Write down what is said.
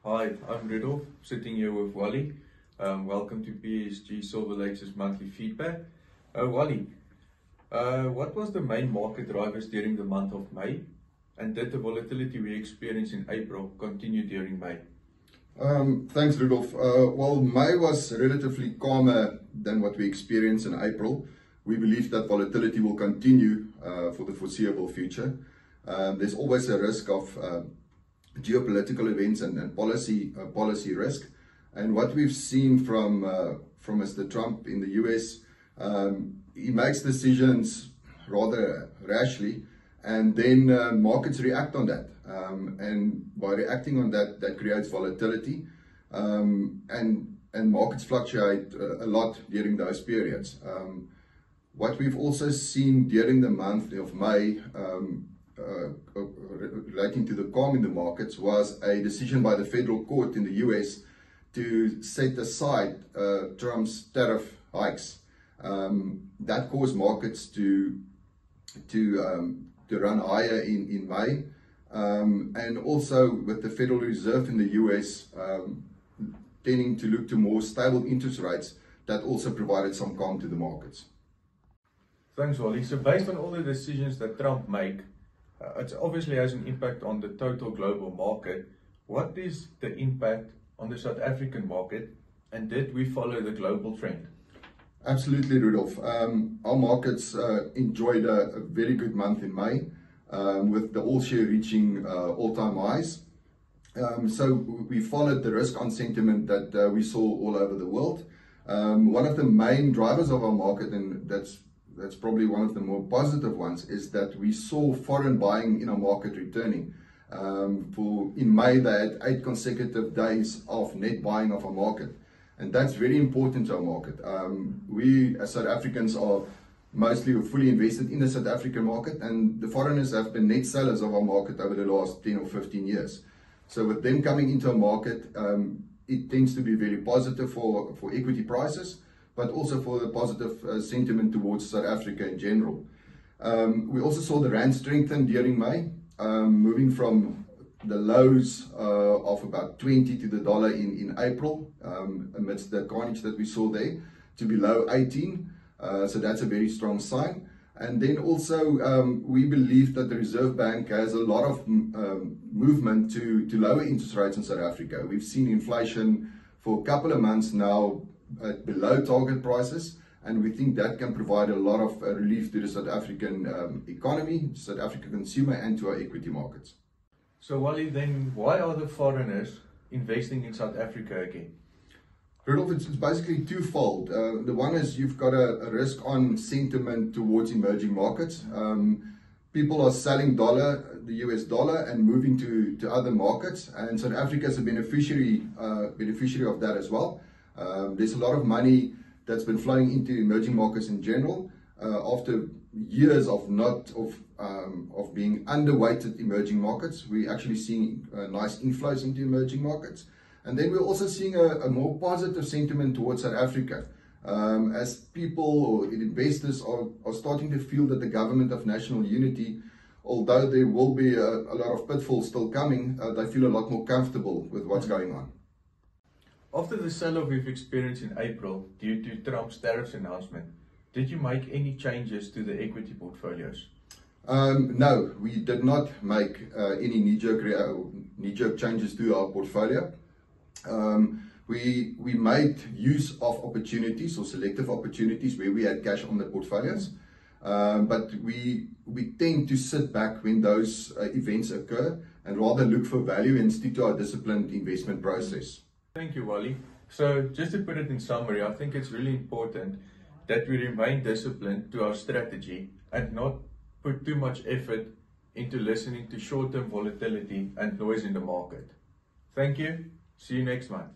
Hi, I'm Rudolf, sitting here with Wally. Welcome to PSG Silver Lakes' monthly feedback. Wally, what was the main market drivers during the month of May? And did the volatility we experienced in April continue during May? Thanks, Rudolf. Well, May was relatively calmer than what we experienced in April. We believe that volatility will continue for the foreseeable future. There's always a risk of geopolitical events and policy risk. And what we've seen from Mr. Trump in the US, he makes decisions rather rashly, and then markets react on that. And by reacting on that, that creates volatility, and markets fluctuate a lot during those periods. What we've also seen during the month of May, relating to the calm in the markets, was a decision by the federal court in the US to set aside Trump's tariff hikes. That caused markets to run higher in May, and also with the Federal Reserve in the US tending to look to more stable interest rates, that also provided some calm to the markets. Thanks, Wally. So based on all the decisions that Trump make, it obviously has an impact on the total global market. What is the impact on the South African market, and did we follow the global trend? Absolutely, Rudolf. Our markets enjoyed a very good month in May, with the all-share reaching all-time highs. So we followed the risk-on sentiment that we saw all over the world. One of the main drivers of our market, and that's probably one of the more positive ones, is that we saw foreign buying in our market returning. In May, they had 8 consecutive days of net buying of our market. And that's very important to our market. We as South Africans are mostly fully invested in the South African market, and the foreigners have been net sellers of our market over the last 10 or 15 years. So with them coming into our market, it tends to be very positive for equity prices, but also for the positive sentiment towards South Africa in general. We also saw the rand strengthen during May, moving from the lows of about 20 to the dollar in April, amidst the carnage that we saw there, to below 18. So that's a very strong sign. And then also we believe that the Reserve Bank has a lot of movement to lower interest rates in South Africa. We've seen inflation for a couple of months now at below target prices, and we think that can provide a lot of relief to the South African economy, South African consumer, and to our equity markets. So Wally, then why are the foreigners investing in South Africa again? Rudolf, it's basically twofold. The one is you've got a risk-on sentiment towards emerging markets. People are selling the US dollar, and moving to other markets, and South Africa is a beneficiary of that as well. There's a lot of money that's been flowing into emerging markets in general, after years of being underweighted emerging markets. We're actually seeing nice inflows into emerging markets. And then we're also seeing a more positive sentiment towards South Africa, as people or investors are starting to feel that the government of national unity, although there will be a lot of pitfalls still coming, they feel a lot more comfortable with what's going on. After the sell-off we've experienced in April due to Trump's tariffs announcement, did you make any changes to the equity portfolios? No, we did not make any knee-jerk changes to our portfolio. We made use of opportunities or selective opportunities where we had cash on the portfolios, but we tend to sit back when those events occur and rather look for value and stick to our disciplined investment process. Thank you, Wally. So just to put it in summary, I think it's really important that we remain disciplined to our strategy and not put too much effort into listening to short-term volatility and noise in the market. Thank you. See you next month.